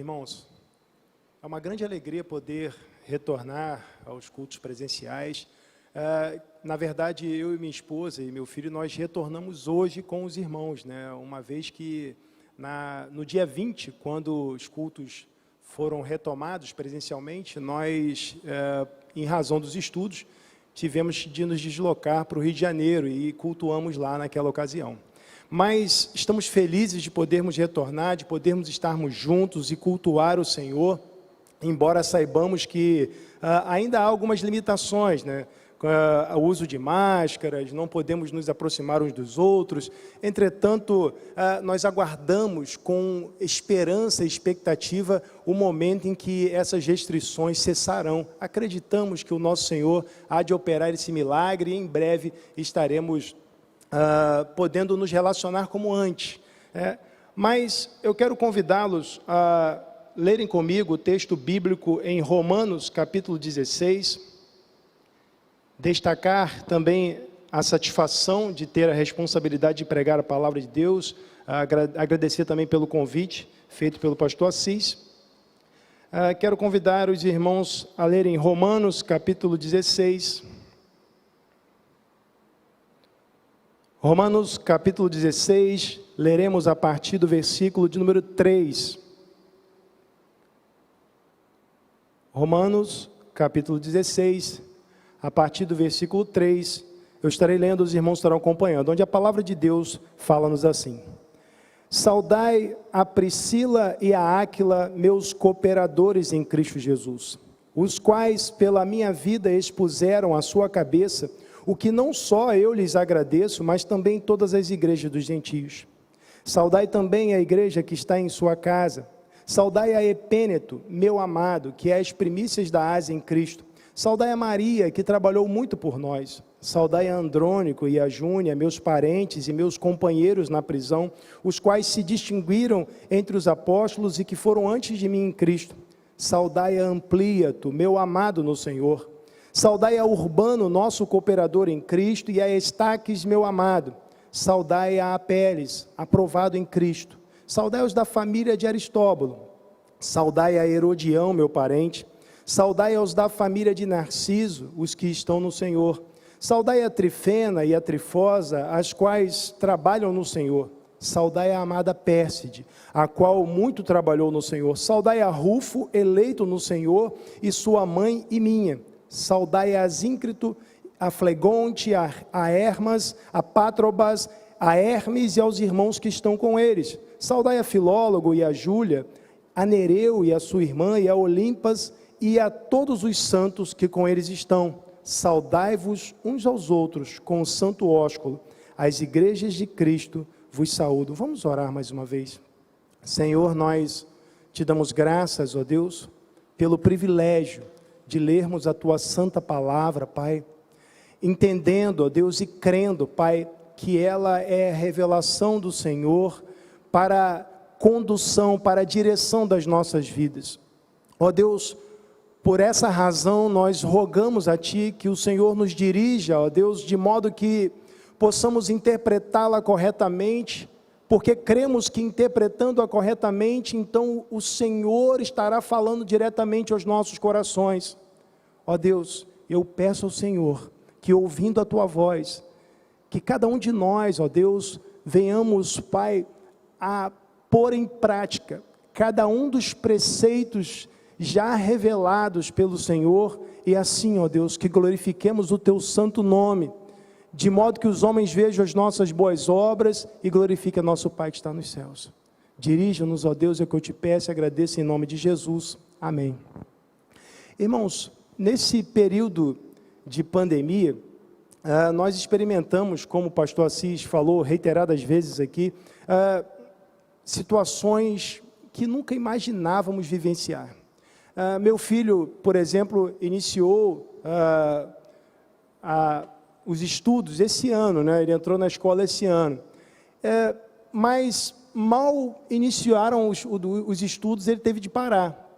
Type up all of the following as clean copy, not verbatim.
Irmãos, é uma grande alegria poder retornar aos cultos presenciais. Na verdade, eu e minha esposa e meu filho, nós retornamos hoje com os irmãos, né? Uma vez que no dia 20, quando os cultos foram retomados presencialmente, nós, em razão dos estudos, tivemos de nos deslocar para o Rio de Janeiro e cultuamos lá naquela ocasião. Mas estamos felizes de podermos retornar, de podermos estarmos juntos e cultuar o Senhor, embora saibamos que ainda há algumas limitações, né? O uso de máscaras, não podemos nos aproximar uns dos outros. Entretanto, nós aguardamos com esperança e expectativa o momento em que essas restrições cessarão. Acreditamos que o nosso Senhor há de operar esse milagre e em breve estaremos podendo nos relacionar como antes. Mas eu quero convidá-los a lerem comigo o texto bíblico em Romanos, capítulo 16, destacar também a satisfação de ter a responsabilidade de pregar a palavra de Deus, agradecer também pelo convite feito pelo pastor Assis. Quero convidar os irmãos a lerem Romanos, capítulo 16, Romanos capítulo 16, leremos a partir do versículo de número 3. Romanos capítulo 16, a partir do versículo 3, eu estarei lendo, os irmãos estarão acompanhando, onde a palavra de Deus fala-nos assim: Saudai a Priscila e a Áquila, meus cooperadores em Cristo Jesus, os quais pela minha vida expuseram à sua cabeça o que não só eu lhes agradeço, mas também todas as igrejas dos gentios. Saudai também a igreja que está em sua casa. Saudai a Epêneto, meu amado, que é as primícias da Ásia em Cristo. Saudai a Maria, que trabalhou muito por nós. Saudai a Andrônico e a Júnia, meus parentes e meus companheiros na prisão, os quais se distinguiram entre os apóstolos e que foram antes de mim em Cristo. Saudai a Amplíato, meu amado no Senhor. Saudai a Urbano, nosso cooperador em Cristo, e a Estaques, meu amado. Saudai a Apeles, aprovado em Cristo. Saudai os da família de Aristóbulo. Saudai a Herodião, meu parente. Saudai aos da família de Narciso, os que estão no Senhor. Saudai a Trifena e a Trifosa, as quais trabalham no Senhor. Saudai a amada Pérside, a qual muito trabalhou no Senhor. Saudai a Rufo, eleito no Senhor, e sua mãe e minha. Saudai a Zíncrito, a Flegonte, a Hermas, a Pátrobas, a Hermes e aos irmãos que estão com eles. Saudai a Filólogo e a Júlia, a Nereu e a sua irmã, e a Olimpas, e a todos os santos que com eles estão. Saudai-vos uns aos outros com o santo ósculo. As igrejas de Cristo vos saúdam. Vamos orar mais uma vez. Senhor, nós te damos graças, ó Deus, pelo privilégio de lermos a Tua santa palavra, Pai, entendendo, ó Deus, e crendo, Pai, que ela é a revelação do Senhor para a condução, para a direção das nossas vidas. Ó Deus, por essa razão nós rogamos a Ti que o Senhor nos dirija, ó Deus, de modo que possamos interpretá-la corretamente, porque cremos que interpretando-a corretamente, então o Senhor estará falando diretamente aos nossos corações. Ó Deus, eu peço ao Senhor que, ouvindo a Tua voz, que cada um de nós, ó Deus, venhamos, Pai, a pôr em prática cada um dos preceitos já revelados pelo Senhor, e assim, ó Deus, que glorifiquemos o Teu santo nome, de modo que os homens vejam as nossas boas obras e glorifiquem nosso Pai que está nos céus. Dirija-nos, ó Deus, é o que eu te peço e agradeço em nome de Jesus. Amém. Irmãos, nesse período de pandemia, nós experimentamos, como o pastor Assis falou reiteradas vezes aqui, situações que nunca imaginávamos vivenciar. Meu filho, por exemplo, iniciou os estudos esse ano, né? Ele entrou na escola esse ano, mas mal iniciaram os estudos, ele teve de parar.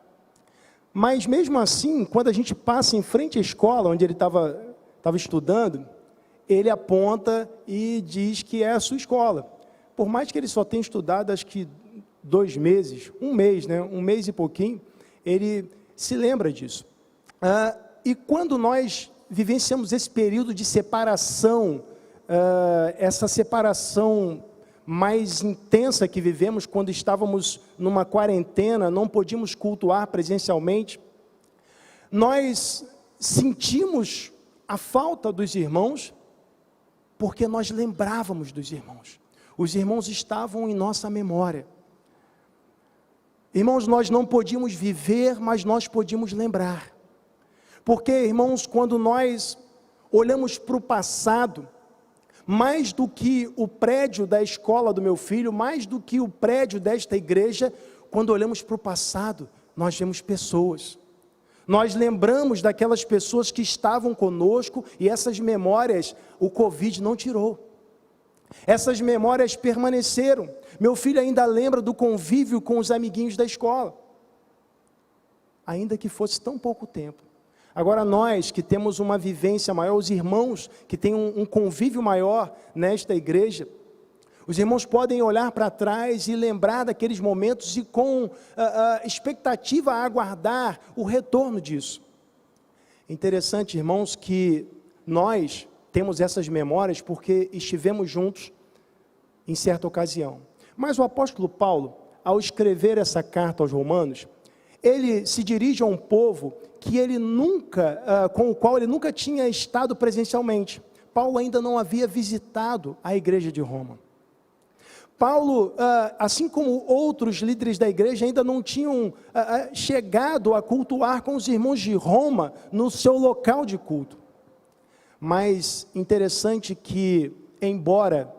Mas mesmo assim, quando a gente passa em frente à escola onde ele estava estudando, ele aponta e diz que é a sua escola. Por mais que ele só tenha estudado, acho que 2 meses, um mês, né? Um mês e pouquinho, ele se lembra disso. E quando nós vivenciamos esse período de separação, essa separação mais intensa que vivemos quando estávamos numa quarentena, não podíamos cultuar presencialmente, nós sentimos a falta dos irmãos, porque nós lembrávamos dos irmãos. Os irmãos estavam em nossa memória. Irmãos, nós não podíamos viver, mas nós podíamos lembrar. Porque, irmãos, quando nós olhamos para o passado, mais do que o prédio da escola do meu filho, mais do que o prédio desta igreja, quando olhamos para o passado, nós vemos pessoas. Nós lembramos daquelas pessoas que estavam conosco e essas memórias o Covid não tirou. Essas memórias permaneceram. Meu filho ainda lembra do convívio com os amiguinhos da escola, ainda que fosse tão pouco tempo. Agora nós que temos uma vivência maior, os irmãos que têm um convívio maior nesta igreja, os irmãos podem olhar para trás e lembrar daqueles momentos e com expectativa a aguardar o retorno disso. Interessante, irmãos, que nós temos essas memórias porque estivemos juntos em certa ocasião. Mas o apóstolo Paulo, ao escrever essa carta aos Romanos, ele se dirige a um povo que ele nunca, com o qual ele nunca tinha estado presencialmente. Paulo ainda não havia visitado a igreja de Roma. Paulo, assim como outros líderes da igreja, ainda não tinham chegado a cultuar com os irmãos de Roma no seu local de culto. Mas interessante que, embora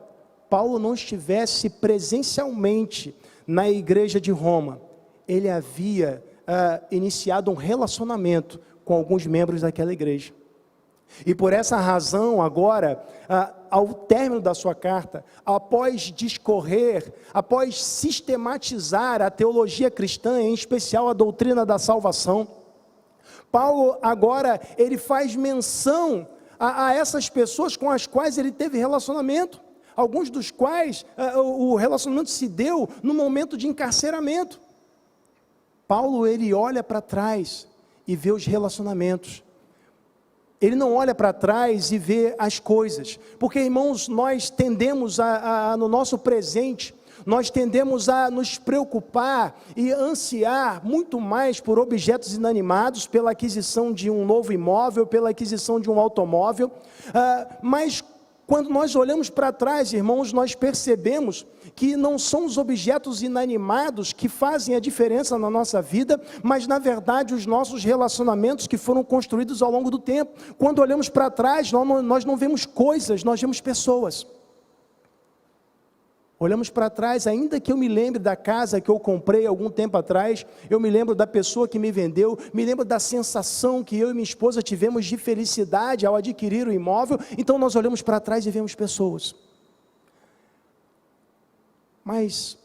Paulo não estivesse presencialmente na igreja de Roma, ele havia iniciado um relacionamento com alguns membros daquela igreja. E por essa razão, agora, ao término da sua carta, após discorrer, após sistematizar a teologia cristã, em especial a doutrina da salvação, Paulo agora, ele faz menção a essas pessoas com as quais ele teve relacionamento, alguns dos quais o relacionamento se deu no momento de encarceramento. Paulo, ele olha para trás e vê os relacionamentos. Ele não olha para trás e vê as coisas, porque, irmãos, nós tendemos no nosso presente, nós tendemos a nos preocupar e ansiar muito mais por objetos inanimados, pela aquisição de um novo imóvel, pela aquisição de um automóvel, mas quando nós olhamos para trás, irmãos, nós percebemos que não são os objetos inanimados que fazem a diferença na nossa vida, mas na verdade os nossos relacionamentos que foram construídos ao longo do tempo. Quando olhamos para trás, nós não vemos coisas, nós vemos pessoas. Olhamos para trás, ainda que eu me lembre da casa que eu comprei algum tempo atrás, eu me lembro da pessoa que me vendeu, me lembro da sensação que eu e minha esposa tivemos de felicidade ao adquirir o imóvel. Então nós olhamos para trás e vemos pessoas. Mas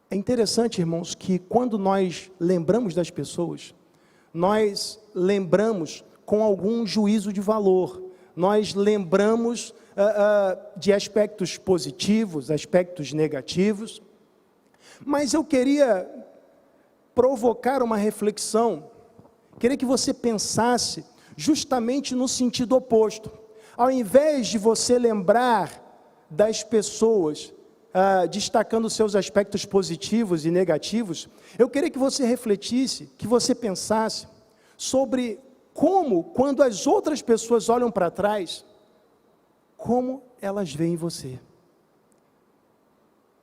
é interessante, irmãos, que quando nós lembramos das pessoas, nós lembramos com algum juízo de valor, nós lembramos de aspectos positivos, aspectos negativos, mas eu queria provocar uma reflexão, queria que você pensasse justamente no sentido oposto. Ao invés de você lembrar das pessoas, destacando seus aspectos positivos e negativos, eu queria que você refletisse, que você pensasse sobre como, quando as outras pessoas olham para trás, como elas veem você.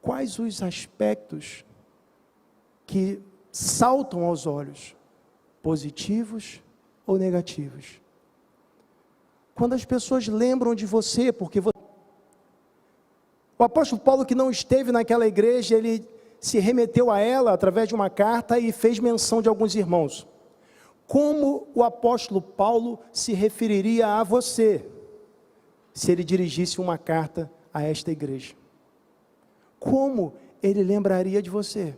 Quais os aspectos que saltam aos olhos, positivos ou negativos? Quando as pessoas lembram de você, porque você... O apóstolo Paulo, que não esteve naquela igreja, ele se remeteu a ela através de uma carta e fez menção de alguns irmãos. Como o apóstolo Paulo se referiria a você, se ele dirigisse uma carta a esta igreja? Como ele lembraria de você?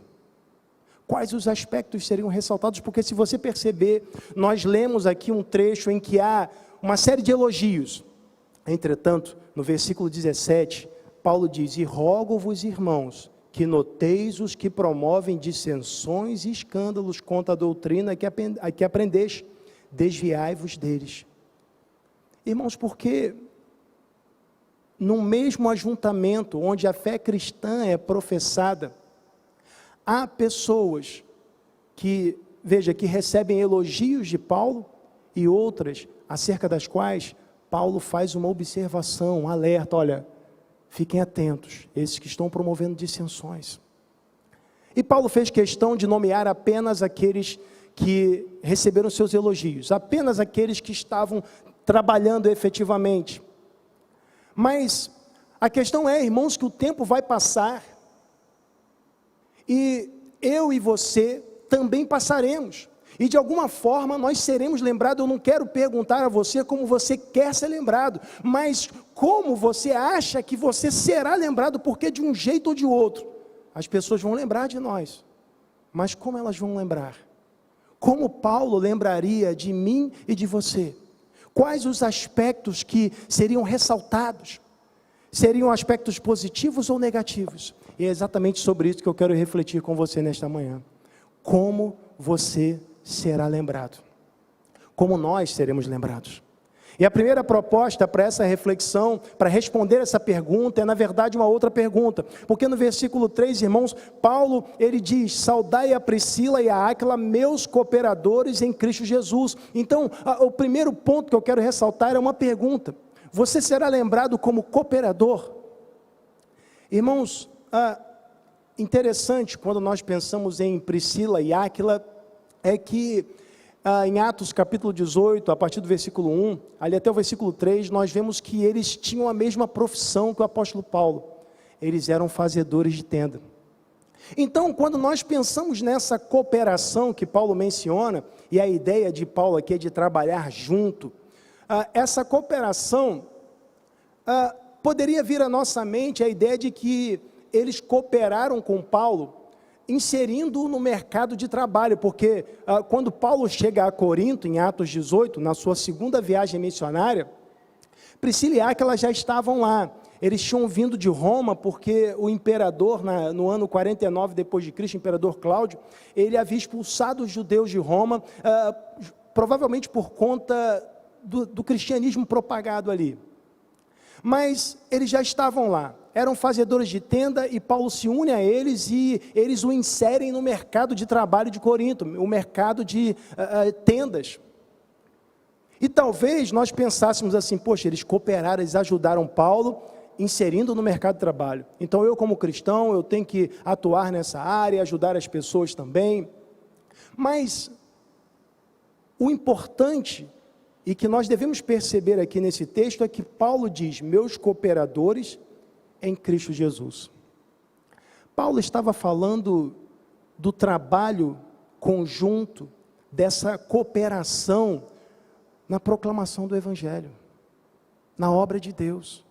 Quais os aspectos seriam ressaltados? Porque se você perceber, nós lemos aqui um trecho em que há uma série de elogios. Entretanto, no versículo 17, Paulo diz: e rogo-vos, irmãos, que noteis os que promovem dissensões e escândalos contra a doutrina que aprendeste, desviai-vos deles. Irmãos, porque no mesmo ajuntamento onde a fé cristã é professada, há pessoas que, veja, que recebem elogios de Paulo e outras acerca das quais Paulo faz uma observação, um alerta, olha, fiquem atentos, esses que estão promovendo dissensões. E Paulo fez questão de nomear apenas aqueles que receberam seus elogios, apenas aqueles que estavam trabalhando efetivamente. Mas a questão é, irmãos, que o tempo vai passar e eu e você também passaremos. E de alguma forma nós seremos lembrados. Eu não quero perguntar a você como você quer ser lembrado, mas como você acha que você será lembrado, porque de um jeito ou de outro, as pessoas vão lembrar de nós. Mas como elas vão lembrar? Como Paulo lembraria de mim e de você? Quais os aspectos que seriam ressaltados? Seriam aspectos positivos ou negativos? E é exatamente sobre isso que eu quero refletir com você nesta manhã. Como você será lembrado? Como nós seremos lembrados? E a primeira proposta para essa reflexão, para responder essa pergunta, é na verdade uma outra pergunta, porque no versículo 3, irmãos, Paulo, ele diz, saudai a Priscila e a Áquila, meus cooperadores em Cristo Jesus. Então, o primeiro ponto que eu quero ressaltar é uma pergunta, você será lembrado como cooperador? Irmãos, interessante quando nós pensamos em Priscila e Áquila, é que em Atos capítulo 18, a partir do versículo 1, ali até o versículo 3, nós vemos que eles tinham a mesma profissão que o apóstolo Paulo, eles eram fazedores de tenda. Então, quando nós pensamos nessa cooperação que Paulo menciona, e a ideia de Paulo aqui é de trabalhar junto, essa cooperação poderia vir à nossa mente a ideia de que eles cooperaram com Paulo, inserindo-o no mercado de trabalho, porque quando Paulo chega a Corinto, em Atos 18, na sua segunda viagem missionária, Priscila e Áquila já estavam lá. Eles tinham vindo de Roma, porque o imperador, no ano 49 depois de Cristo, o imperador Cláudio, ele havia expulsado os judeus de Roma, provavelmente por conta do cristianismo propagado ali. Mas eles já estavam lá, eram fazedores de tenda, e Paulo se une a eles, e eles o inserem no mercado de trabalho de Corinto, o mercado de tendas. E talvez nós pensássemos assim, poxa, eles cooperaram, eles ajudaram Paulo, inserindo no mercado de trabalho. Então eu, como cristão, eu tenho que atuar nessa área, ajudar as pessoas também. Mas o importante, e que nós devemos perceber aqui nesse texto, é que Paulo diz, meus cooperadores em Cristo Jesus. Paulo estava falando do trabalho conjunto, dessa cooperação na proclamação do Evangelho, na obra de Deus,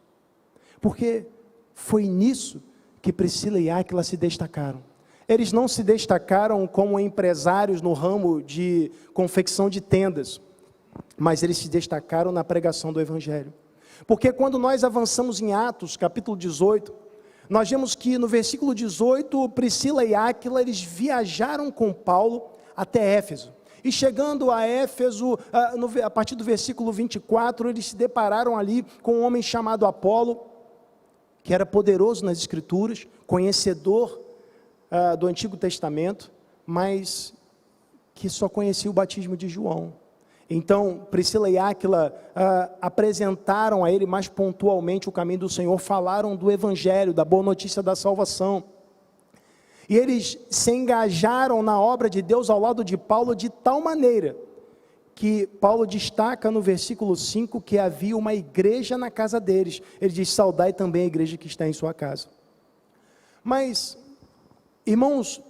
porque foi nisso que Priscila e Áquila se destacaram. Eles não se destacaram como empresários no ramo de confecção de tendas, mas eles se destacaram na pregação do Evangelho. Porque quando nós avançamos em Atos, capítulo 18, nós vemos que no versículo 18, Priscila e Áquila, eles viajaram com Paulo até Éfeso. E chegando a Éfeso, a partir do versículo 24, eles se depararam ali com um homem chamado Apolo, que era poderoso nas Escrituras, conhecedor do Antigo Testamento, mas que só conhecia o batismo de João. Então, Priscila e Áquila apresentaram a ele mais pontualmente o caminho do Senhor, falaram do Evangelho, da boa notícia da salvação. E eles se engajaram na obra de Deus ao lado de Paulo de tal maneira, que Paulo destaca no versículo 5 que havia uma igreja na casa deles. Ele diz, saudai também a igreja que está em sua casa. Mas, irmãos,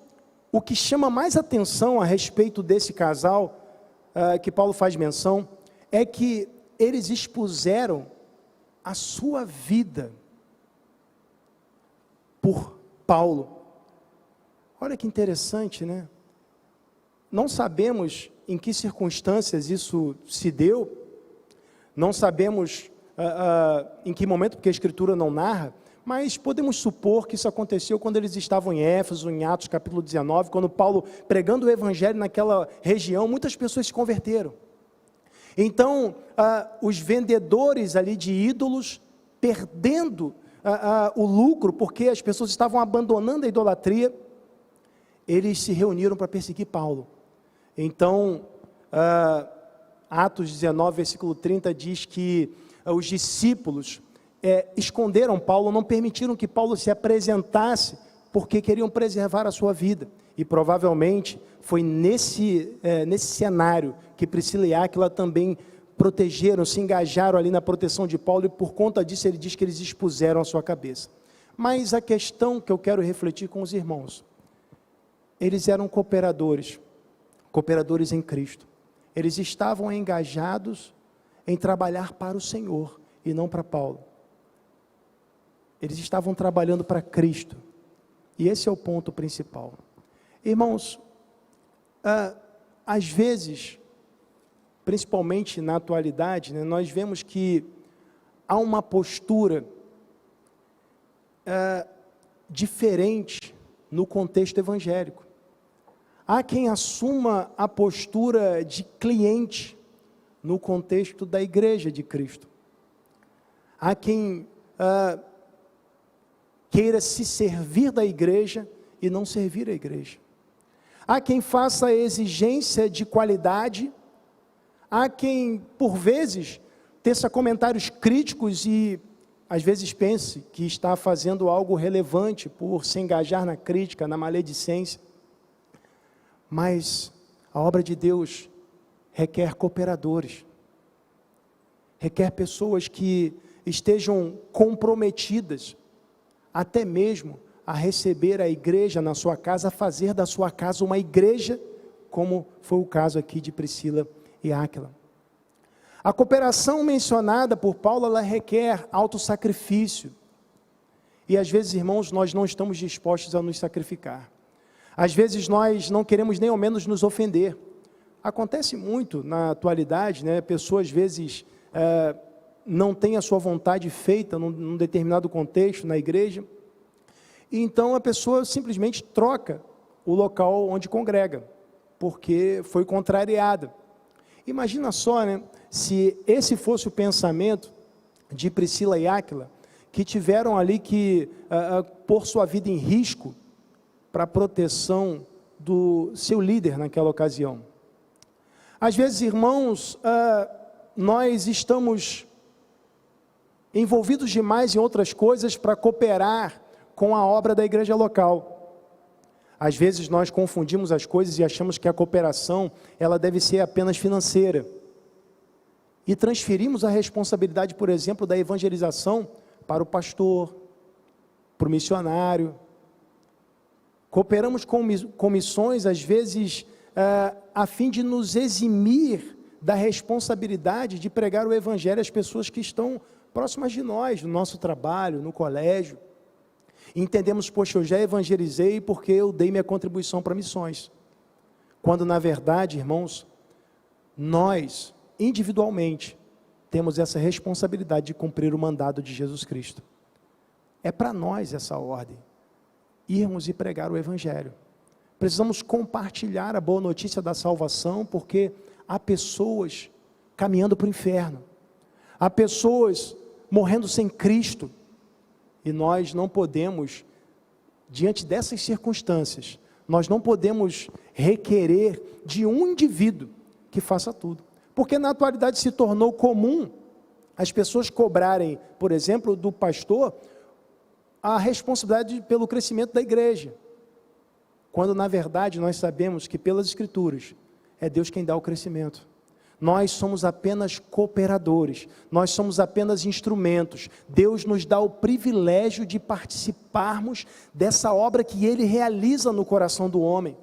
o que chama mais atenção a respeito desse casal, que Paulo faz menção, é que eles expuseram a sua vida por Paulo. Olha que interessante, né? Não sabemos em que circunstâncias isso se deu, não sabemos em que momento, porque a Escritura não narra, mas podemos supor que isso aconteceu quando eles estavam em Éfeso, em Atos capítulo 19, quando Paulo, pregando o evangelho naquela região, muitas pessoas se converteram. Então, os vendedores ali de ídolos, perdendo o lucro, porque as pessoas estavam abandonando a idolatria, eles se reuniram para perseguir Paulo. Então, Atos 19, versículo 30, diz que os discípulos esconderam Paulo, não permitiram que Paulo se apresentasse, porque queriam preservar a sua vida. E provavelmente foi nesse cenário que Priscila e Áquila também protegeram, se engajaram ali na proteção de Paulo, e por conta disso ele diz que eles expuseram a sua cabeça. Mas a questão que eu quero refletir com os irmãos, eles eram cooperadores em Cristo. Eles estavam engajados em trabalhar para o Senhor e não para Paulo. Eles estavam trabalhando para Cristo. E esse é o ponto principal. Irmãos, às vezes, principalmente na atualidade, né, nós vemos que há uma postura diferente no contexto evangélico. Há quem assuma a postura de cliente no contexto da igreja de Cristo. Há quem queira se servir da igreja e não servir a igreja. Há quem faça a exigência de qualidade, há quem, por vezes, teça comentários críticos e, às vezes, pense que está fazendo algo relevante por se engajar na crítica, na maledicência. Mas a obra de Deus requer cooperadores, requer pessoas que estejam comprometidas, até mesmo a receber a igreja na sua casa, a fazer da sua casa uma igreja, como foi o caso aqui de Priscila e Áquila. A cooperação mencionada por Paulo, ela requer autossacrifício, e às vezes, irmãos, nós não estamos dispostos a nos sacrificar. Às vezes nós não queremos nem ao menos nos ofender. Acontece muito na atualidade, né? Pessoas às vezes não têm a sua vontade feita num determinado contexto, na igreja, e então a pessoa simplesmente troca o local onde congrega, porque foi contrariada. Imagina só, né, se esse fosse o pensamento de Priscila e Áquila, que tiveram ali que pôr sua vida em risco para a proteção do seu líder naquela ocasião. Às vezes, irmãos, nós estamos envolvidos demais em outras coisas para cooperar com a obra da igreja local. Às vezes nós confundimos as coisas e achamos que a cooperação, ela deve ser apenas financeira. E transferimos a responsabilidade, por exemplo, da evangelização para o pastor, para o missionário. Cooperamos com missões, às vezes, a fim de nos eximir da responsabilidade de pregar o evangelho às pessoas que estão próximas de nós, no nosso trabalho, no colégio. Entendemos, poxa, eu já evangelizei porque eu dei minha contribuição para missões. Quando, na verdade, irmãos, nós, individualmente, temos essa responsabilidade de cumprir o mandado de Jesus Cristo. É para nós essa ordem, irmos e pregar o evangelho. Precisamos compartilhar a boa notícia da salvação, porque há pessoas caminhando para o inferno, há pessoas morrendo sem Cristo, e nós não podemos, diante dessas circunstâncias, nós não podemos requerer de um indivíduo que faça tudo, porque na atualidade se tornou comum as pessoas cobrarem, por exemplo, do pastor, a responsabilidade pelo crescimento da igreja, quando na verdade nós sabemos que pelas Escrituras, é Deus quem dá o crescimento. Nós somos apenas cooperadores, nós somos apenas instrumentos. Deus nos dá o privilégio de participarmos dessa obra que Ele realiza no coração do homem.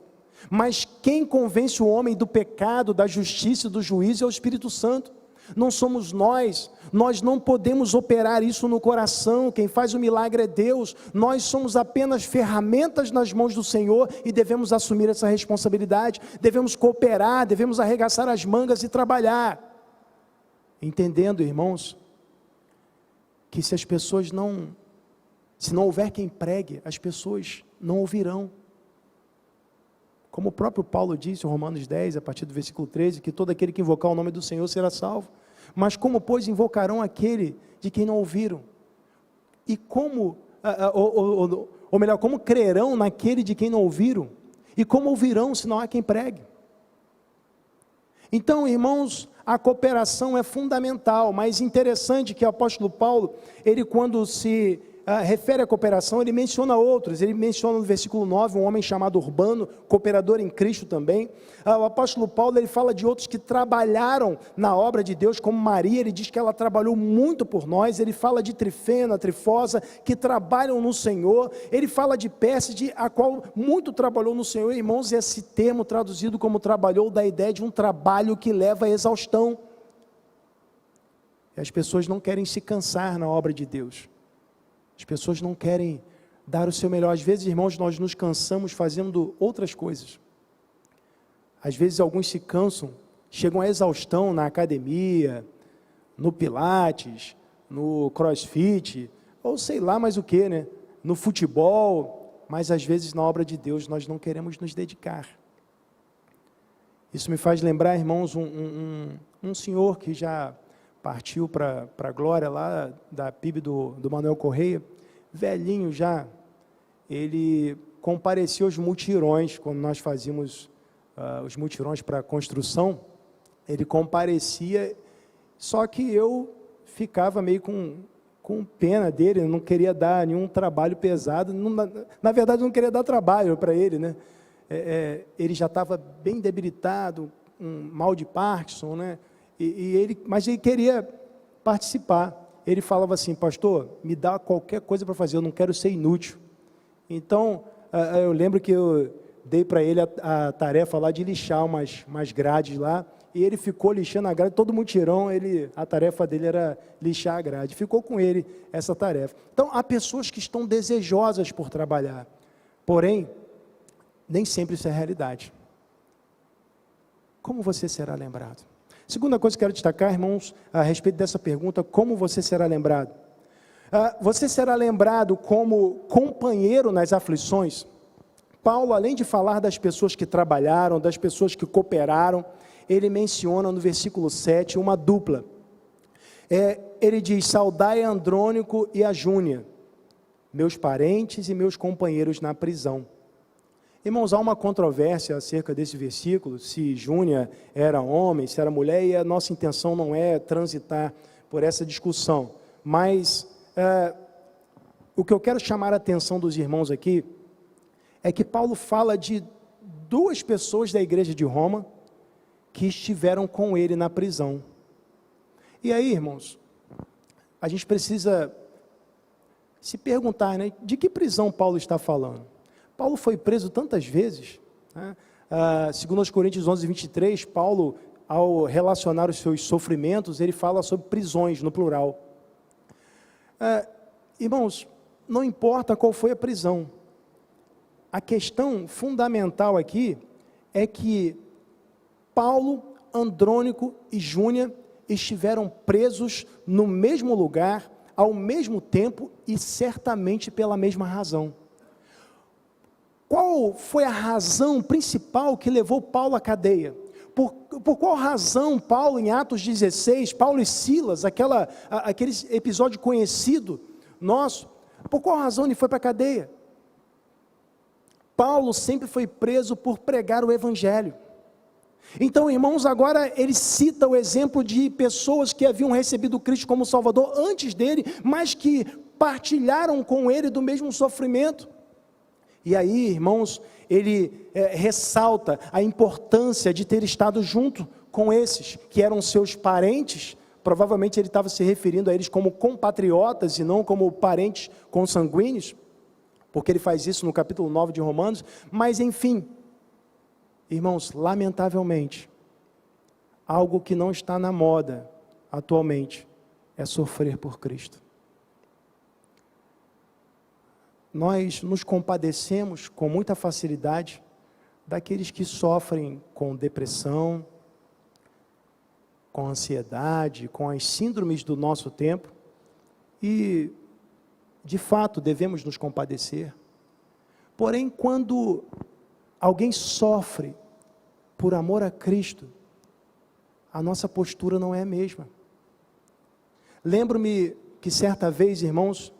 Mas quem convence o homem do pecado, da justiça e do juízo é o Espírito Santo. Não somos nós não podemos operar isso no coração, quem faz o milagre é Deus, nós somos apenas ferramentas nas mãos do Senhor e devemos assumir essa responsabilidade, devemos cooperar, devemos arregaçar as mangas e trabalhar, entendendo, irmãos, que se as pessoas não Se não houver quem pregue, as pessoas não ouvirão. Como o próprio Paulo disse em Romanos 10, a partir do versículo 13, que todo aquele que invocar o nome do Senhor será salvo. Mas como, pois, invocarão aquele de quem não ouviram? E como, ou melhor, como crerão naquele de quem não ouviram? E como ouvirão se não há quem pregue? Então, irmãos, a cooperação é fundamental, mas interessante que o apóstolo Paulo, ele quando se refere à cooperação, ele menciona outros. Ele menciona no versículo 9 um homem chamado Urbano, cooperador em Cristo também. O apóstolo Paulo, ele fala de outros que trabalharam na obra de Deus, como Maria. Ele diz que ela trabalhou muito por nós. Ele fala de Trifena, Trifosa, que trabalham no Senhor. Ele fala de Pérside, a qual muito trabalhou no Senhor. Irmãos, esse termo traduzido como trabalhou dá a ideia de um trabalho que leva à exaustão. E as pessoas não querem se cansar na obra de Deus. As pessoas não querem dar o seu melhor. Às vezes, irmãos, nós nos cansamos fazendo outras coisas. Às vezes, alguns se cansam, chegam à exaustão na academia, no pilates, no crossfit, ou sei lá mais o que, né? No futebol, mas às vezes na obra de Deus nós não queremos nos dedicar. Isso me faz lembrar, irmãos, um senhor que já partiu para a glória lá da PIB do Manuel Correia, velhinho já. Ele comparecia aos mutirões, quando nós fazíamos os mutirões para a construção, ele comparecia, só que eu ficava meio com pena dele, não queria dar nenhum trabalho pesado, na verdade não queria dar trabalho para ele, né? Ele já estava bem debilitado, um mal de Parkinson, né? Mas ele queria participar. Ele falava assim: pastor, me dá qualquer coisa para fazer, eu não quero ser inútil. Então, eu lembro que eu dei para ele a tarefa lá de lixar umas grades lá, e ele ficou lixando a grade, todo mutirão, a tarefa dele era lixar a grade, ficou com ele essa tarefa. Então, há pessoas que estão desejosas por trabalhar, porém, nem sempre isso é realidade. Como você será lembrado? Segunda coisa que quero destacar, irmãos, a respeito dessa pergunta: como você será lembrado? Você será lembrado como companheiro nas aflições? Paulo, além de falar das pessoas que trabalharam, das pessoas que cooperaram, ele menciona no versículo 7 uma dupla. Ele diz: saudai a Andrônico e a Júnia, meus parentes e meus companheiros na prisão. Irmãos, há uma controvérsia acerca desse versículo, se Júnia era homem, se era mulher, e a nossa intenção não é transitar por essa discussão, mas o que eu quero chamar a atenção dos irmãos aqui, é que Paulo fala de duas pessoas da igreja de Roma, que estiveram com ele na prisão. E aí, irmãos, a gente precisa se perguntar, né, de que prisão Paulo está falando? Paulo foi preso tantas vezes, né? Segundo os Coríntios 11, 23, Paulo, ao relacionar os seus sofrimentos, ele fala sobre prisões, no plural. Irmãos, não importa qual foi a prisão, a questão fundamental aqui é que Paulo, Andrônico e Júnia estiveram presos no mesmo lugar, ao mesmo tempo e certamente pela mesma razão. Qual foi a razão principal que levou Paulo à cadeia? Por qual razão Paulo, em Atos 16, Paulo e Silas, aquele episódio conhecido nosso, por qual razão ele foi para a cadeia? Paulo sempre foi preso por pregar o Evangelho. Então, irmãos, agora ele cita o exemplo de pessoas que haviam recebido Cristo como Salvador antes dele, mas que partilharam com ele do mesmo sofrimento. E aí, irmãos, ele ressalta a importância de ter estado junto com esses, que eram seus parentes. Provavelmente ele estava se referindo a eles como compatriotas e não como parentes consanguíneos, porque ele faz isso no capítulo 9 de Romanos. Mas enfim, irmãos, lamentavelmente, algo que não está na moda atualmente é sofrer por Cristo. Nós nos compadecemos com muita facilidade daqueles que sofrem com depressão, com ansiedade, com as síndromes do nosso tempo, e de fato, devemos nos compadecer. Porém, quando alguém sofre por amor a Cristo, a nossa postura não é a mesma. Lembro-me que certa vez, irmãos,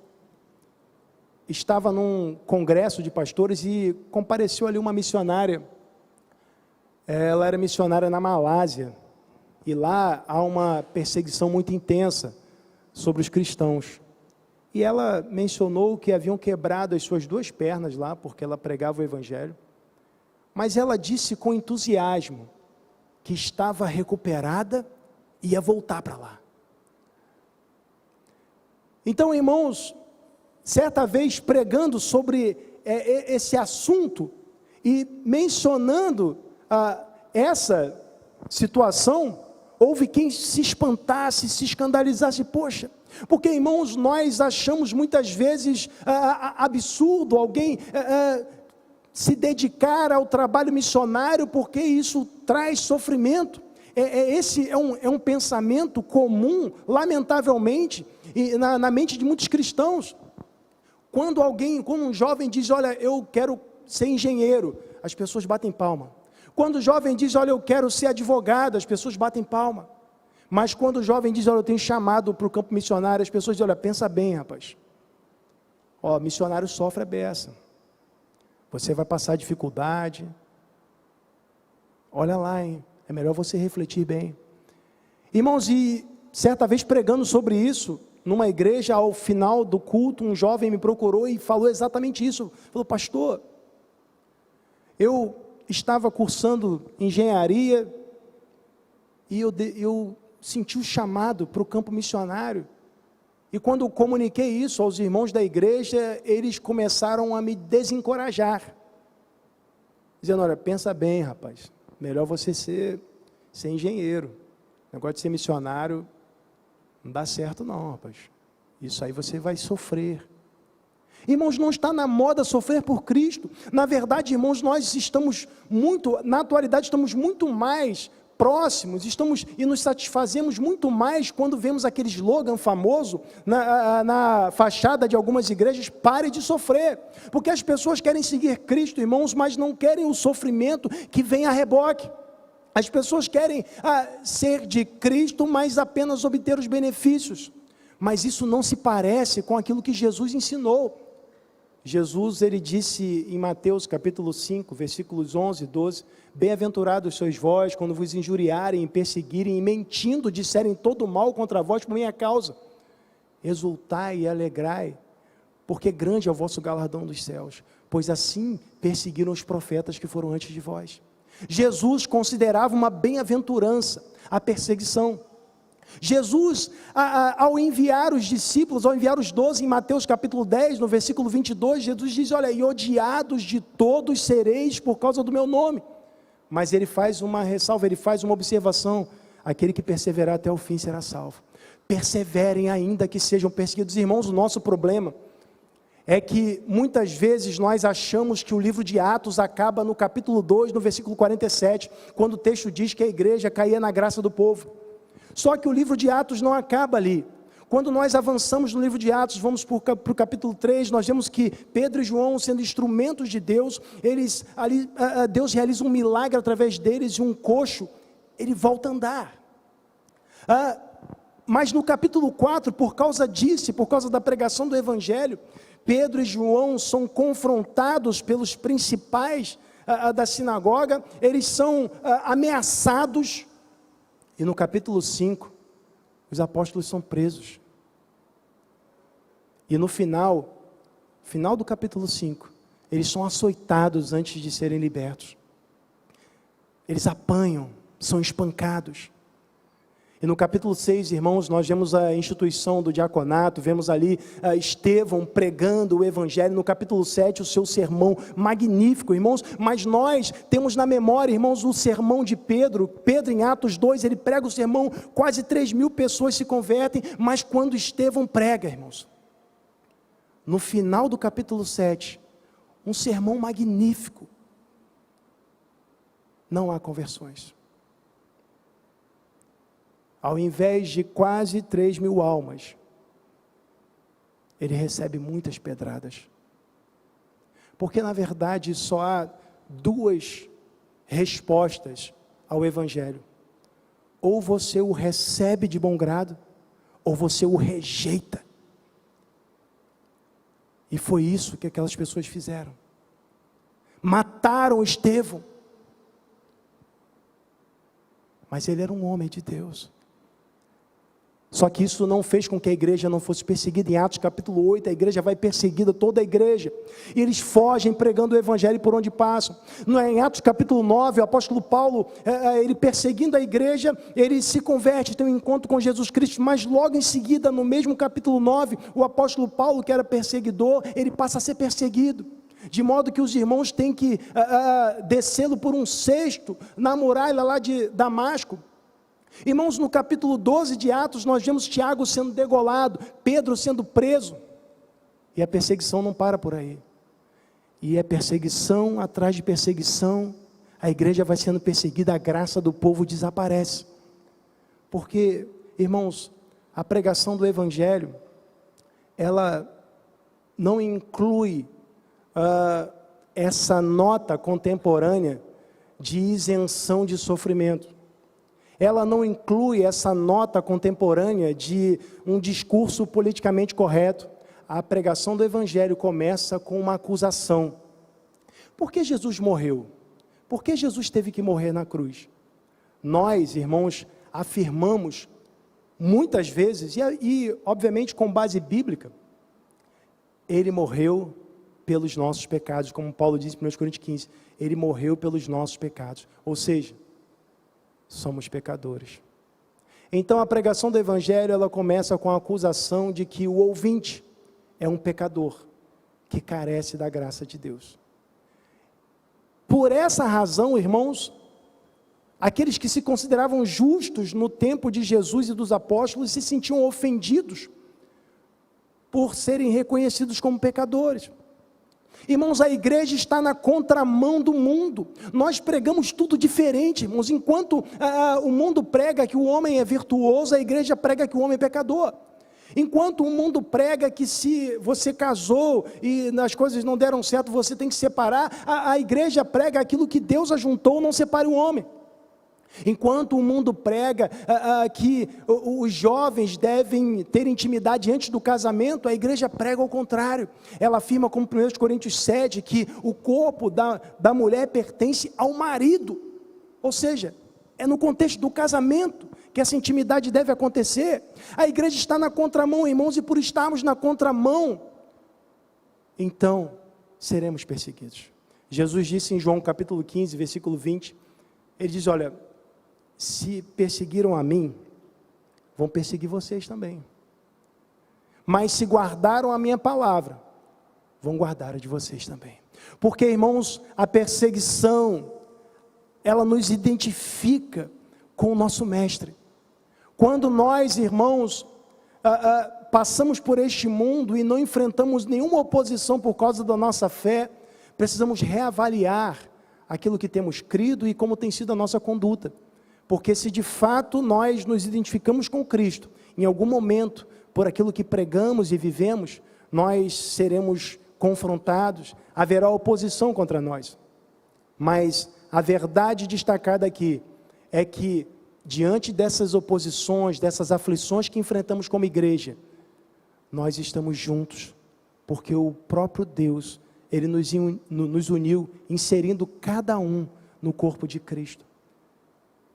estava num congresso de pastores e compareceu ali uma missionária. Ela era missionária na Malásia, e lá há uma perseguição muito intensa sobre os cristãos. E ela mencionou que haviam quebrado as suas 2 pernas lá, porque ela pregava o Evangelho. Mas ela disse com entusiasmo que estava recuperada e ia voltar para lá. Então, irmãos, certa vez pregando sobre esse assunto e mencionando essa situação, houve quem se espantasse, se escandalizasse. Poxa, porque, irmãos, nós achamos muitas vezes absurdo alguém se dedicar ao trabalho missionário, porque isso traz sofrimento. Esse é um pensamento comum, lamentavelmente, na mente de muitos cristãos. Quando um jovem diz, olha, eu quero ser engenheiro, as pessoas batem palma. Quando o jovem diz, olha, eu quero ser advogado, as pessoas batem palma. Mas quando o jovem diz, olha, eu tenho chamado para o campo missionário, as pessoas dizem, olha, pensa bem, rapaz. Missionário sofre a beça. Você vai passar dificuldade. Olha lá, hein? É melhor você refletir bem. Irmãos, e certa vez pregando sobre isso, numa igreja, ao final do culto, um jovem me procurou e falou exatamente isso. Falou, pastor, eu estava cursando engenharia e eu senti o chamado para o campo missionário. E quando eu comuniquei isso aos irmãos da igreja, eles começaram a me desencorajar. Dizendo, olha, pensa bem, rapaz, melhor você ser engenheiro. O negócio de ser missionário não dá certo não, rapaz. Isso aí você vai sofrer. Irmãos, não está na moda sofrer por Cristo. Na verdade, irmãos, nós estamos na atualidade estamos muito mais próximos, e nos satisfazemos muito mais quando vemos aquele slogan famoso na fachada de algumas igrejas, pare de sofrer, porque as pessoas querem seguir Cristo, irmãos, mas não querem o sofrimento que vem a reboque. As pessoas querem ser de Cristo, mas apenas obter os benefícios, mas isso não se parece com aquilo que Jesus ensinou. Jesus, ele disse em Mateus capítulo 5, versículos 11 e 12, bem-aventurados sois vós, quando vos injuriarem, perseguirem e mentindo disserem todo mal contra vós por minha causa, exultai e alegrai, porque grande é o vosso galardão dos céus, pois assim perseguiram os profetas que foram antes de vós. Jesus considerava uma bem-aventurança a perseguição. Jesus, ao enviar os discípulos, ao enviar os 12 em Mateus capítulo 10, no versículo 22, Jesus diz, olha, e odiados de todos sereis por causa do meu nome. Mas ele faz uma ressalva, ele faz uma observação, aquele que perseverar até o fim será salvo. Perseverem ainda que sejam perseguidos. Irmãos, o nosso problema é que muitas vezes nós achamos que o livro de Atos acaba no capítulo 2, no versículo 47, quando o texto diz que a igreja caía na graça do povo. Só que o livro de Atos não acaba ali. Quando nós avançamos no livro de Atos, vamos para o capítulo 3, nós vemos que Pedro e João, sendo instrumentos de Deus, Deus realiza um milagre através deles, e um coxo, ele volta a andar. Mas no capítulo 4, por causa disso, por causa da pregação do Evangelho, Pedro e João são confrontados pelos principais da sinagoga, eles são ameaçados. E no capítulo 5, os apóstolos são presos. E no final do capítulo 5, eles são açoitados antes de serem libertos. Eles apanham, são espancados. E no capítulo 6, irmãos, nós vemos a instituição do diaconato, vemos ali Estevão pregando o Evangelho. No capítulo 7, o seu sermão magnífico, irmãos, mas nós temos na memória, irmãos, o sermão de Pedro. Pedro, em Atos 2, ele prega o sermão, quase 3.000 pessoas se convertem, mas quando Estevão prega, irmãos, no final do capítulo 7, um sermão magnífico, não há conversões. Ao invés de quase 3.000 almas, ele recebe muitas pedradas. Porque na verdade só há duas respostas ao Evangelho: ou você o recebe de bom grado, ou você o rejeita. E foi isso que aquelas pessoas fizeram. Mataram Estevão. Mas ele era um homem de Deus. Só que isso não fez com que a igreja não fosse perseguida. Em Atos capítulo 8, a igreja vai perseguida, toda a igreja. E eles fogem pregando o evangelho por onde passam. Em Atos capítulo 9, o apóstolo Paulo, ele perseguindo a igreja, ele se converte, tem um encontro com Jesus Cristo. Mas logo em seguida, no mesmo capítulo 9, o apóstolo Paulo, que era perseguidor, ele passa a ser perseguido. De modo que os irmãos têm que descê-lo por um cesto na muralha lá de Damasco. Irmãos, no capítulo 12 de Atos, nós vemos Tiago sendo degolado, Pedro sendo preso, e a perseguição não para por aí, e é perseguição atrás de perseguição, a igreja vai sendo perseguida, a graça do povo desaparece, porque, irmãos, a pregação do evangelho, ela não inclui essa nota contemporânea de isenção de sofrimento. Ela não inclui essa nota contemporânea de um discurso politicamente correto. A pregação do evangelho começa com uma acusação. Por que Jesus morreu? Por que Jesus teve que morrer na cruz? Nós, irmãos, afirmamos muitas vezes, e obviamente com base bíblica, ele morreu pelos nossos pecados, como Paulo diz em 1 Coríntios 15, ele morreu pelos nossos pecados, ou seja, somos pecadores. Então a pregação do evangelho, ela começa com a acusação de que o ouvinte é um pecador, que carece da graça de Deus. Por essa razão, irmãos, aqueles que se consideravam justos no tempo de Jesus e dos apóstolos, se sentiam ofendidos, por serem reconhecidos como pecadores. Irmãos, a igreja está na contramão do mundo, nós pregamos tudo diferente, irmãos. Enquanto o mundo prega que o homem é virtuoso, a igreja prega que o homem é pecador. Enquanto o mundo prega que se você casou e as coisas não deram certo, você tem que separar, a igreja prega aquilo que Deus ajuntou, não separe o homem. Enquanto o mundo prega que os jovens devem ter intimidade antes do casamento, a igreja prega ao contrário. Ela afirma, como 1 Coríntios 7, que o corpo da mulher pertence ao marido. Ou seja, é no contexto do casamento que essa intimidade deve acontecer. A igreja está na contramão, irmãos, e por estarmos na contramão, então seremos perseguidos. Jesus disse em João capítulo 15, versículo 20, ele diz, olha, se perseguiram a mim, vão perseguir vocês também. Mas se guardaram a minha palavra, vão guardar a de vocês também. Porque, irmãos, a perseguição, ela nos identifica com o nosso mestre. Quando nós, irmãos, passamos por este mundo e não enfrentamos nenhuma oposição por causa da nossa fé, precisamos reavaliar aquilo que temos crido e como tem sido a nossa conduta. Porque se de fato nós nos identificamos com Cristo, em algum momento, por aquilo que pregamos e vivemos, nós seremos confrontados, haverá oposição contra nós. Mas a verdade destacada aqui é que, diante dessas oposições, dessas aflições que enfrentamos como igreja, nós estamos juntos, porque o próprio Deus, Ele nos uniu, inserindo cada um no corpo de Cristo.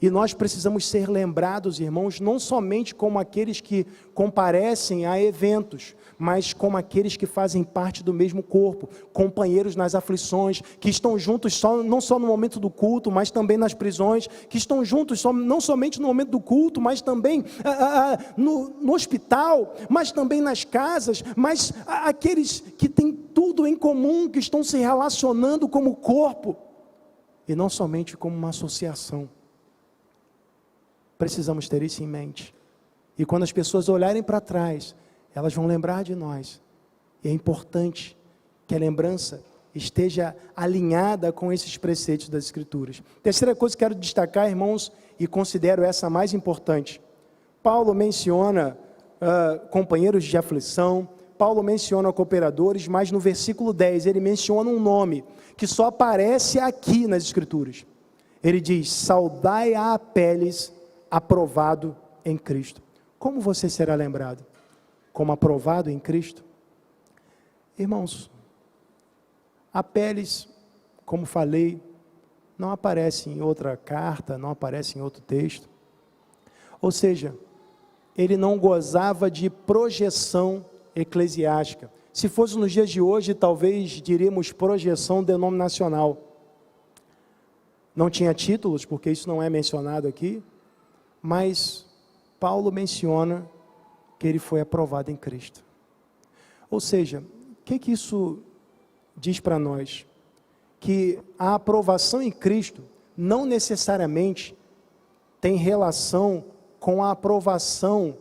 E nós precisamos ser lembrados, irmãos, não somente como aqueles que comparecem a eventos, mas como aqueles que fazem parte do mesmo corpo, companheiros nas aflições, que estão juntos não só no momento do culto, mas também nas prisões, que estão juntos não somente no momento do culto, mas também no hospital, mas também nas casas, mas aqueles que têm tudo em comum, que estão se relacionando como corpo, e não somente como uma associação. Precisamos ter isso em mente. E quando as pessoas olharem para trás, elas vão lembrar de nós. E é importante que a lembrança esteja alinhada com esses preceitos das Escrituras. Terceira coisa que quero destacar, irmãos, e considero essa a mais importante. Paulo menciona companheiros de aflição, Paulo menciona cooperadores, mas no versículo 10 ele menciona um nome que só aparece aqui nas Escrituras. Ele diz: saudai a Apeles, aprovado em Cristo. Como você será lembrado? Como aprovado em Cristo? Irmãos, Apeles, como falei, não aparece em outra carta, não aparece em outro texto. Ou seja, ele não gozava de projeção eclesiástica. Se fosse nos dias de hoje, talvez diríamos projeção denominacional. Não tinha títulos, porque isso não é mencionado aqui, mas Paulo menciona que ele foi aprovado em Cristo. Ou seja, o que isso diz para nós? Que a aprovação em Cristo não necessariamente tem relação com a aprovação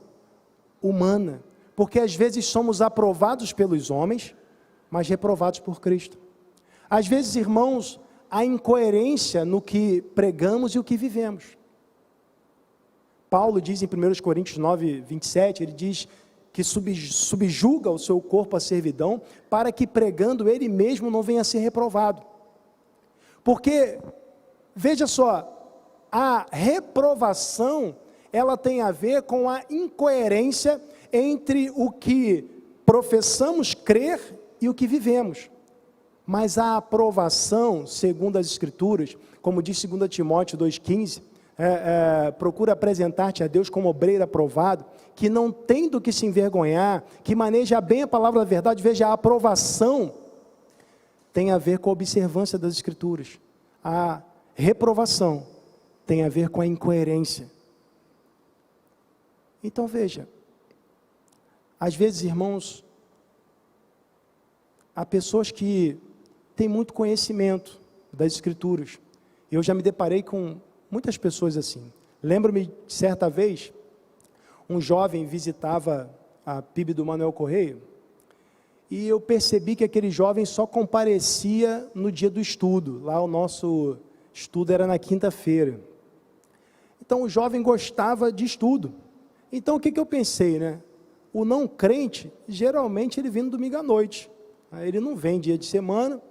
humana, porque às vezes somos aprovados pelos homens, mas reprovados por Cristo. Às vezes, irmãos, há incoerência no que pregamos e o que vivemos. Paulo diz em 1 Coríntios 9, 27, ele diz que subjuga o seu corpo à servidão, para que pregando ele mesmo não venha a ser reprovado. Porque, veja só, a reprovação, ela tem a ver com a incoerência entre o que professamos crer e o que vivemos. Mas a aprovação, segundo as Escrituras, como diz 2 Timóteo 2,15, procura apresentar-te a Deus como obreiro aprovado, que não tem do que se envergonhar, que maneja bem a palavra da verdade. Veja, a aprovação tem a ver com a observância das Escrituras. A reprovação tem a ver com a incoerência. Então veja, às vezes, irmãos, há pessoas que têm muito conhecimento das Escrituras. Eu já me deparei com muitas pessoas assim. Lembro-me, certa vez, um jovem visitava a PIB do Manuel Correia, e eu percebi que aquele jovem só comparecia no dia do estudo. Lá o nosso estudo era na quinta-feira. Então o jovem gostava de estudo. Então o que eu pensei, né? O não crente, geralmente ele vem no domingo à noite. Ele não vem dia de semana,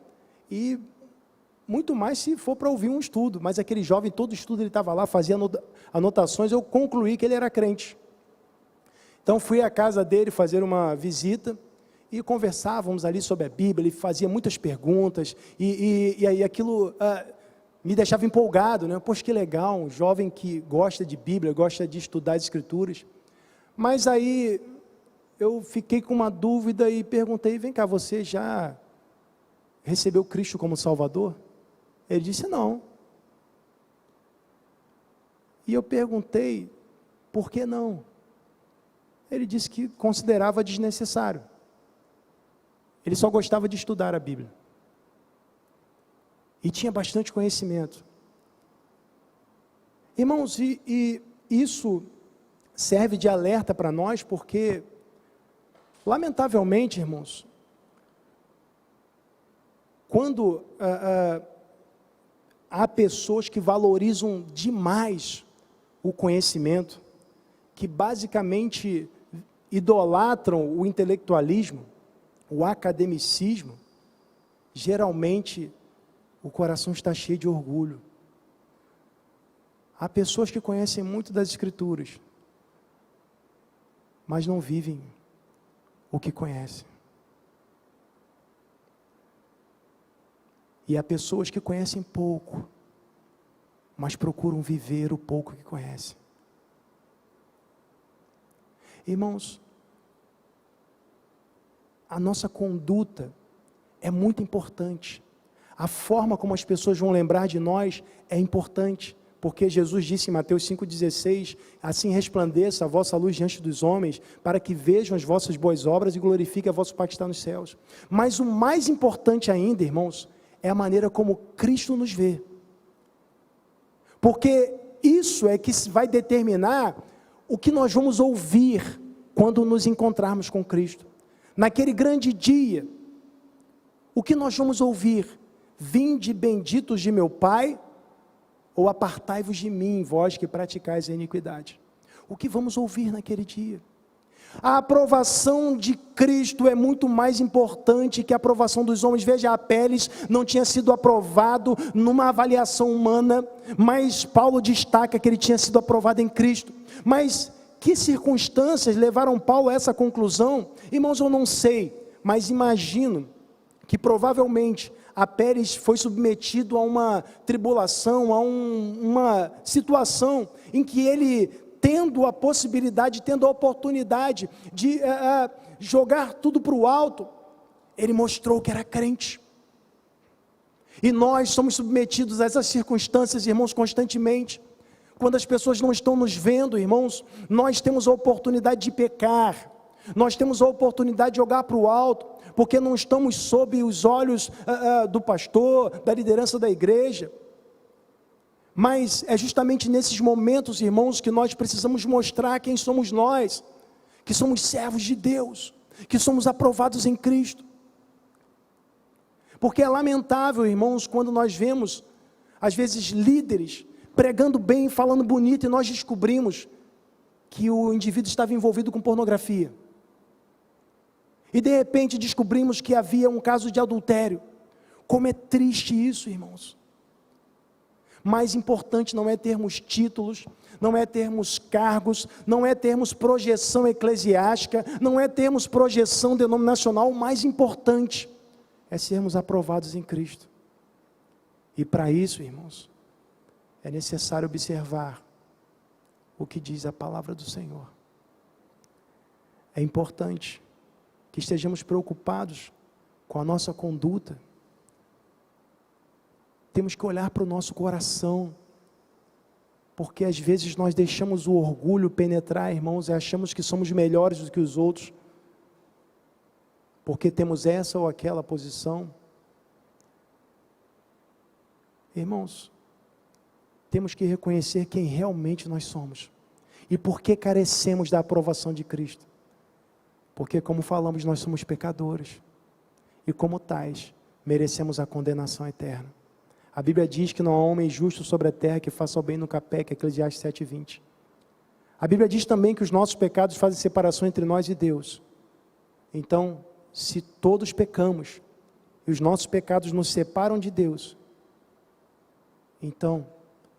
e muito mais se for para ouvir um estudo. Mas aquele jovem, todo estudo ele estava lá, fazia anotações, eu concluí que ele era crente. Então fui à casa dele fazer uma visita, e conversávamos ali sobre a Bíblia, ele fazia muitas perguntas, e aí aquilo me deixava empolgado, né? Poxa, que legal, um jovem que gosta de Bíblia, gosta de estudar as Escrituras. Mas aí eu fiquei com uma dúvida e perguntei: vem cá, você já recebeu Cristo como Salvador? Ele disse: não. E eu perguntei: por que não? Ele disse que considerava desnecessário. Ele só gostava de estudar a Bíblia. E tinha bastante conhecimento. Irmãos, e isso serve de alerta para nós, porque, lamentavelmente, irmãos, quando há pessoas que valorizam demais o conhecimento, que basicamente idolatram o intelectualismo, o academicismo, geralmente o coração está cheio de orgulho. Há pessoas que conhecem muito das Escrituras, mas não vivem o que conhecem. E há pessoas que conhecem pouco, mas procuram viver o pouco que conhecem. Irmãos, a nossa conduta é muito importante. A forma como as pessoas vão lembrar de nós é importante, porque Jesus disse em Mateus 5,16, assim resplandeça a vossa luz diante dos homens, para que vejam as vossas boas obras e glorifiquem a vosso Pai que está nos céus. Mas o mais importante ainda, irmãos, é a maneira como Cristo nos vê. Porque isso é que vai determinar o que nós vamos ouvir quando nos encontrarmos com Cristo. Naquele grande dia, o que nós vamos ouvir? Vinde benditos de meu Pai, ou apartai-vos de mim, vós que praticais a iniquidade. O que vamos ouvir naquele dia? A aprovação de Cristo é muito mais importante que a aprovação dos homens. Veja, Apeles não tinha sido aprovado numa avaliação humana, mas Paulo destaca que ele tinha sido aprovado em Cristo. Mas que circunstâncias levaram Paulo a essa conclusão? Irmãos, eu não sei, mas imagino que provavelmente Apeles foi submetido a uma tribulação, a uma situação em que ele, tendo a possibilidade, tendo a oportunidade de jogar tudo para o alto, ele mostrou que era crente. E nós somos submetidos a essas circunstâncias, irmãos, constantemente. Quando as pessoas não estão nos vendo, irmãos, nós temos a oportunidade de pecar, nós temos a oportunidade de jogar para o alto, porque não estamos sob os olhos do pastor, da liderança da igreja. Mas é justamente nesses momentos, irmãos, que nós precisamos mostrar quem somos nós, que somos servos de Deus, que somos aprovados em Cristo. Porque é lamentável, irmãos, quando nós vemos, às vezes, líderes pregando bem, falando bonito, e nós descobrimos que o indivíduo estava envolvido com pornografia. E de repente descobrimos que havia um caso de adultério. Como é triste isso, irmãos. Mais importante não é termos títulos, não é termos cargos, não é termos projeção eclesiástica, não é termos projeção denominacional. O mais importante é sermos aprovados em Cristo. E para isso, irmãos, é necessário observar o que diz a palavra do Senhor. É importante que estejamos preocupados com a nossa conduta. Temos que olhar para o nosso coração, porque às vezes nós deixamos o orgulho penetrar, irmãos, e achamos que somos melhores do que os outros, porque temos essa ou aquela posição. Irmãos, temos que reconhecer quem realmente nós somos, e por que carecemos da aprovação de Cristo. Porque, como falamos, nós somos pecadores, e como tais, merecemos a condenação eterna. A Bíblia diz que não há homem justo sobre a terra que faça o bem no capé, Eclesiastes 7:20. A Bíblia diz também que os nossos pecados fazem separação entre nós e Deus. Então, se todos pecamos, e os nossos pecados nos separam de Deus, então,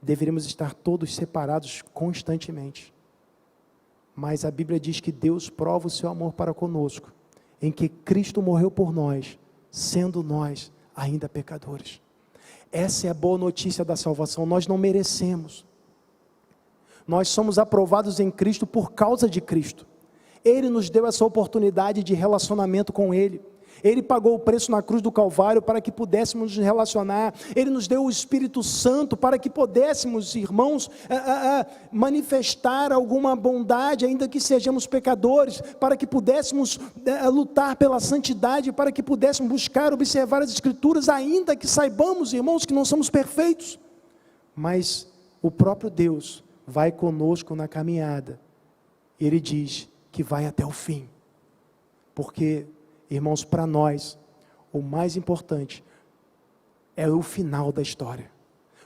deveríamos estar todos separados constantemente. Mas a Bíblia diz que Deus prova o seu amor para conosco, em que Cristo morreu por nós, sendo nós ainda pecadores. Essa é a boa notícia da salvação. Nós não merecemos. Nós somos aprovados em Cristo por causa de Cristo. Ele nos deu essa oportunidade de relacionamento com Ele. Ele pagou o preço na cruz do Calvário para que pudéssemos nos relacionar. Ele nos deu o Espírito Santo para que pudéssemos, irmãos, manifestar alguma bondade, ainda que sejamos pecadores, para que pudéssemos lutar pela santidade, para que pudéssemos buscar, observar as Escrituras, ainda que saibamos, irmãos, que não somos perfeitos. Mas o próprio Deus vai conosco na caminhada. Ele diz que vai até o fim, porque, irmãos, para nós, o mais importante é o final da história.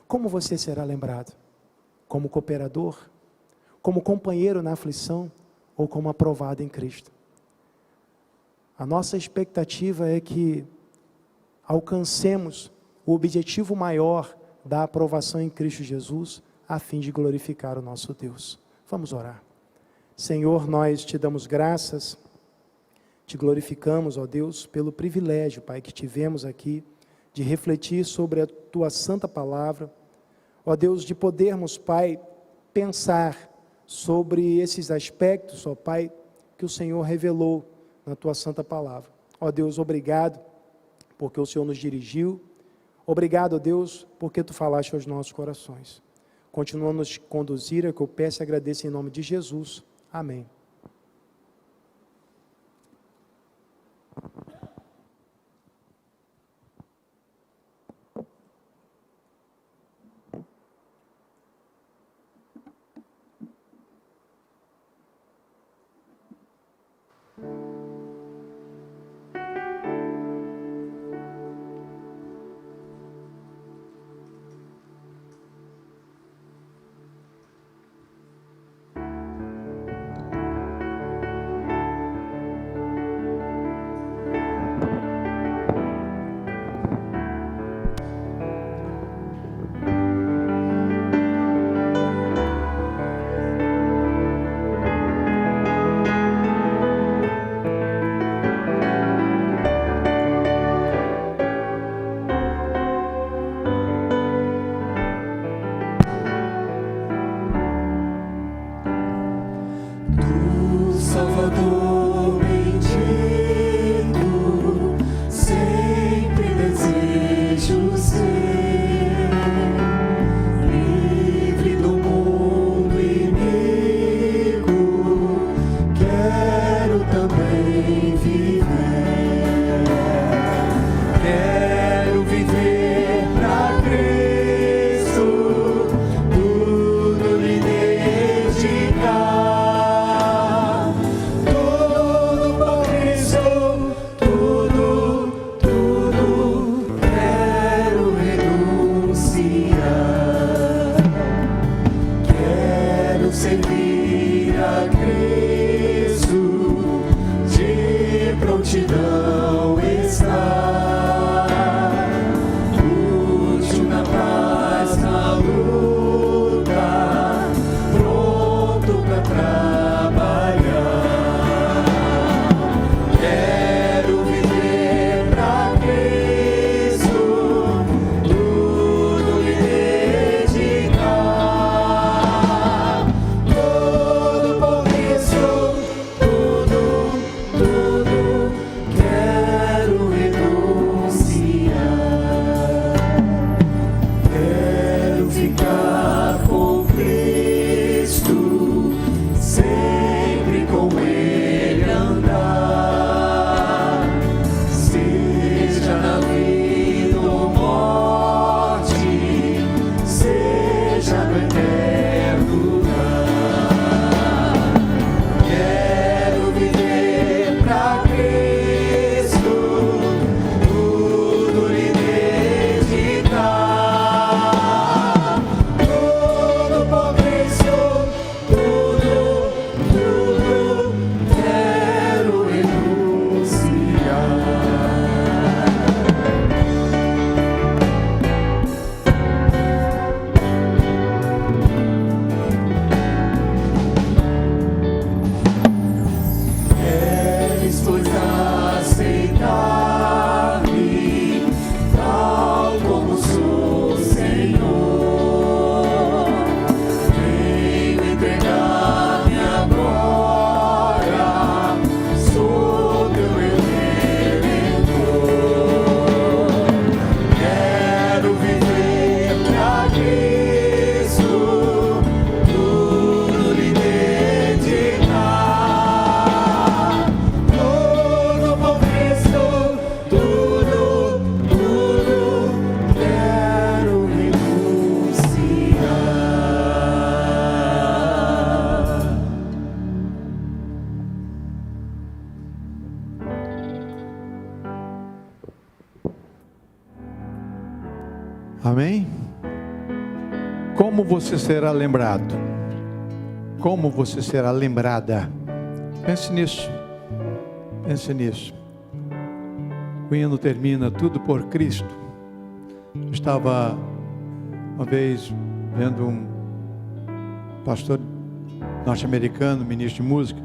Como você será lembrado? Como cooperador? Como companheiro na aflição? Ou como aprovado em Cristo? A nossa expectativa é que alcancemos o objetivo maior da aprovação em Cristo Jesus, a fim de glorificar o nosso Deus. Vamos orar. Senhor, nós te damos graças, te glorificamos, ó Deus, pelo privilégio, Pai, que tivemos aqui, de refletir sobre a Tua santa palavra, ó Deus, de podermos, Pai, pensar sobre esses aspectos, ó Pai, que o Senhor revelou na Tua santa palavra. Ó Deus, obrigado, porque o Senhor nos dirigiu, obrigado, ó Deus, porque Tu falaste aos nossos corações. Continua a nos conduzir, é que eu peço e agradeço em nome de Jesus. Amém. Amém? Como você será lembrado? Como você será lembrada? Pense nisso. Pense nisso. O hino termina: tudo por Cristo. Eu estava uma vez vendo um pastor norte-americano, ministro de música,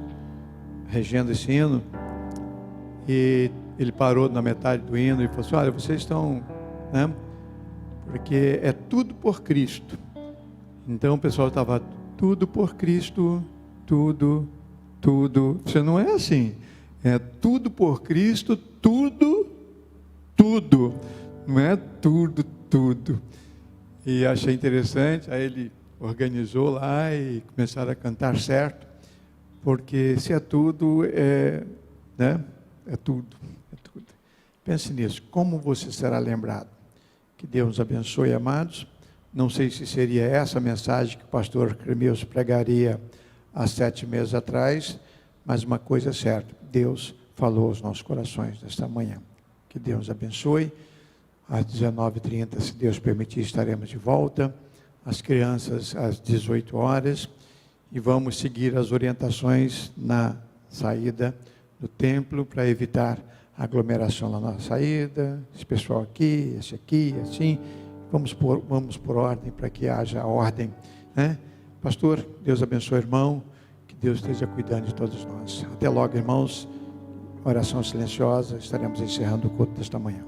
regendo esse hino, e ele parou na metade do hino e falou assim: olha, vocês estão, né? Porque é tudo por Cristo. Então o pessoal estava: tudo por Cristo, tudo. Você não é assim. É tudo por Cristo, tudo. Não é tudo. E achei interessante. Aí ele organizou lá e começaram a cantar certo. Porque se é tudo, né? É tudo. Pense nisso. Como você será lembrado? Que Deus nos abençoe, amados. Não sei se seria essa a mensagem que o pastor Cremilson pregaria há 7 meses atrás, mas uma coisa é certa: Deus falou aos nossos corações nesta manhã. Que Deus nos abençoe. Às 19h30, se Deus permitir, estaremos de volta. As crianças às 18 horas. E vamos seguir as orientações na saída do templo para evitar aglomeração lá na saída. Esse pessoal aqui, esse aqui, assim. Vamos por ordem, para que haja ordem, né? Pastor, Deus abençoe o irmão. Que Deus esteja cuidando de todos nós. Até logo, irmãos. Oração silenciosa. Estaremos encerrando o culto desta manhã.